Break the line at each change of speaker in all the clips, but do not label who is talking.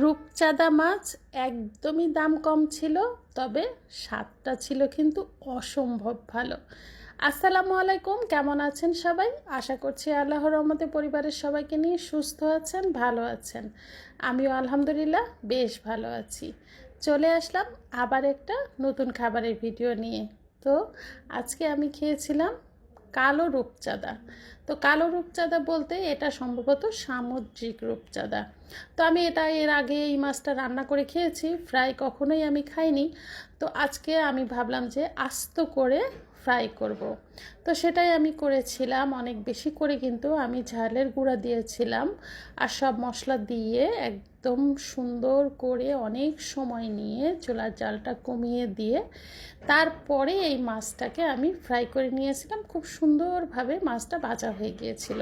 রূপচাঁদা মাছ একদমই দাম কম ছিল, তবে স্বাদটা ছিল কিন্তু অসম্ভব ভালো। আসসালামু আলাইকুম, কেমন আছেন সবাই? আশা করছি আল্লাহর রহমতে পরিবারের সবাইকে নিয়ে সুস্থ আছেন, ভালো আছেন। আমিও আলহামদুলিল্লাহ বেশ ভালো আছি। চলে আসলাম আবার একটা নতুন খাবারের ভিডিও নিয়ে। তো আজকে আমি খেয়েছিলাম কালো রূপচাঁদা। তো কালো রূপচাঁদা বলতে এটা সম্ভবত সামুদ্রিক রূপচাঁদা। তো আমি এর আগে এই মাছটা রান্না করে খেয়েছি, ফ্রাই কখনোই আমি খাইনি। তো আজকে আমি ভাবলাম যে আস্ত করে ফ্রাই করব। তো সেটাই আমি করেছিলাম, অনেক বেশি করে কিন্তু আমি ঝালের গুঁড়া দিয়েছিলাম আর সব মশলা দিয়ে একদম সুন্দর করে অনেক সময় নিয়ে চুলার জালটা কমিয়ে দিয়ে তারপরে এই মাছটাকে আমি ফ্রাই করে নিয়েছিলাম। খুব সুন্দরভাবে মাছটা ভাজা হয়ে গিয়েছিল।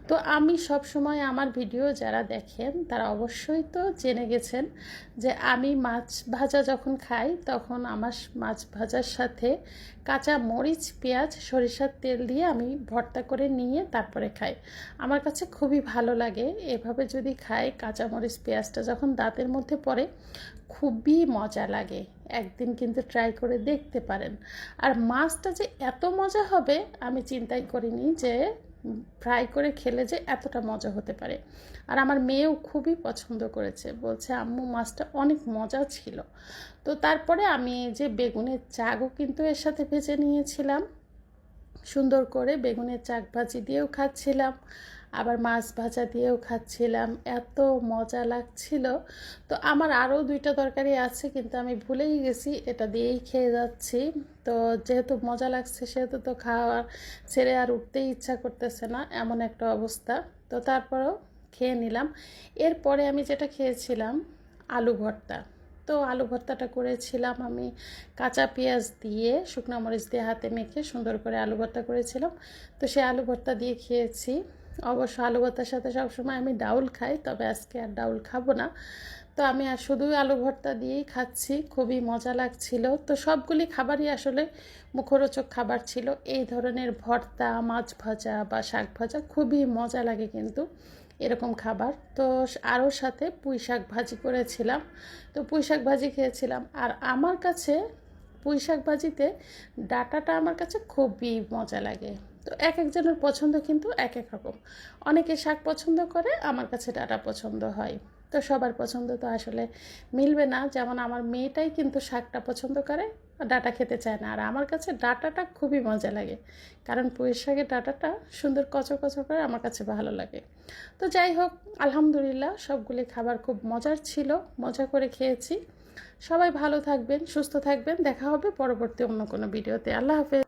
তো আমি সব সময় আমার ভিডিও যারা দেখেন তারা অবশ্যই তো জেনে গেছেন যে আমি মাছ ভাজা যখন খাই তখন আমার মাছ ভাজার সাথে কাঁচা মরিচ, পেঁয়াজ, সরিষার তেল দিয়ে আমি ভর্তা করে নিয়ে তারপরে খাই। আমার কাছে খুবই ভালো লাগে এভাবে যদি খাই। কাঁচা মরিচ, পেঁয়াজটা যখন দাঁতের মধ্যে পড়ে খুবই মজা লাগে। একদিন কিন্তু ট্রাই করে দেখতে পারেন। আর মাছটা যে এত মজা হবে আমি চিন্তাই করিনি যে ফ্রাই করে খেলে যে এতটা মজা হতে পারে। আর আমার মেয়েও খুবই পছন্দ করেছে, বলছে আম্মু মাছটা অনেক মজা ছিল। তো তারপরে আমি যে বেগুনের চাকও কিন্তু এর সাথে ভেজে নিয়েছিলাম, সুন্দর করে বেগুনের চাক ভাজি দিয়েও খাচ্ছিলাম, আবার মাছ ভাজা দিয়েও খাচ্ছিলাম। এত মজা লাগছিল। তো আমার আরও দুইটা তরকারি আছে কিন্তু আমি ভুলেই গেছি, এটা দিয়েই খেয়ে যাচ্ছি। তো যেহেতু মজা লাগছে সেহেতু তো খাওয়া ছেড়ে আর উঠতেই ইচ্ছা করতেছে না, এমন একটা অবস্থা। তো তারপরেও খেয়ে নিলাম। এরপরে আমি যেটা খেয়েছিলাম আলু ভর্তা। তো আলু ভর্তাটা করেছিলাম আমি কাঁচা পেঁয়াজ দিয়ে, শুকনো মরিচ দিয়ে হাতে মেখে সুন্দর করে আলু ভর্তা করেছিলাম। তো সেই আলু ভর্তা দিয়ে খেয়েছি। অবশ্য আলু ভর্তার সাথে সবসময় আমি ডাউল খাই, তবে আজকে আর ডাউল খাবো না। তো আমি আর শুধুই আলু ভর্তা দিয়েই খাচ্ছি, খুবই মজা লাগছিল। তো সবগুলি খাবারই আসলে মুখরোচক খাবার ছিল। এই ধরনের ভর্তা, মাছ ভাজা বা শাক ভাজা খুবই মজা লাগে কিন্তু এরকম খাবার। তো আরও সাথে পুঁই শাক ভাজি করেছিলাম। তো পুঁই শাক ভাজি খেয়েছিলাম। আর আমার কাছে পুঁই শাক ভাজিতে ডাঁটাটা আমার কাছে খুবই মজা লাগে। তো এক একজনের পছন্দ কিন্তু এক এক রকম। অনেকে শাক পছন্দ করে, আমার কাছে ডাঁটা পছন্দ হয়। তো সবার পছন্দ তো আসলে মিলবে না। যেমন আমার মেয়েটাই কিন্তু শাকটা পছন্দ করে, ডাঁটা খেতে চায় না। আর আমার কাছে ডাঁটাটা খুবই মজা লাগে, কারণ পুঁই শাকের ডাঁটাটা সুন্দর কচো কচো করে আমার কাছে ভালো লাগে। তো যাই হোক, আলহামদুলিল্লাহ সবগুলি খাবার খুব মজার ছিল, মজা করে খেয়েছি। সবাই ভালো থাকবেন, সুস্থ থাকবেন। দেখা হবে পরবর্তী অন্য কোনো ভিডিওতে। আল্লাহ হাফেজ।